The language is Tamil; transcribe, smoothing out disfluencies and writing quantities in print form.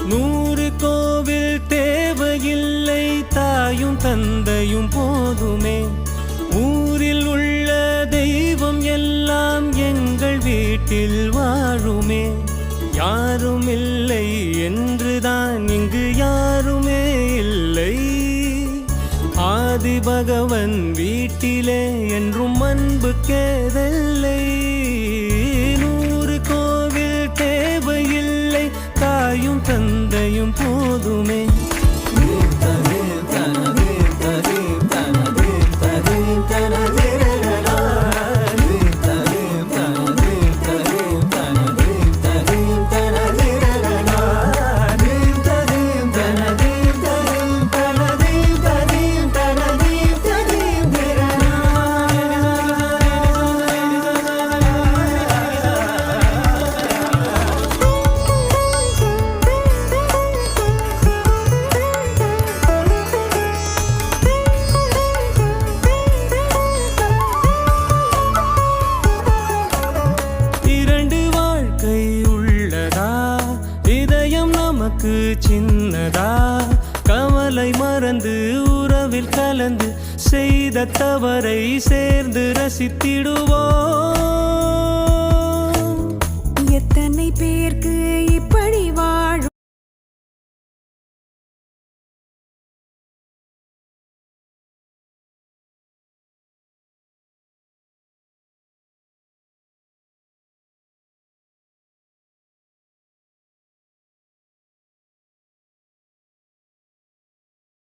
100 கோவில் தேவையில்லை, தாயும் தந்தையும் போதுமே. ஊரில் உள்ள தெய்வம் எல்லாம் எங்கள் வீட்டில் வாழுமே. யாரும் இல்லை என்றுதான் இங்கு யாருமே இல்லை. ஆதி பகவன் வீட்டிலே என்றும் அன்பு கேதல்லை. 100 கோவில் தேவையில்லை, தாயும் தந்தையும் போதுமே. சின்னதா கவலை மறந்து உறவில் கலந்து செய்த தவறை சேர்ந்து ரசித்திடுவோம். எத்தனை பேருக்கு இப்படி வாழும்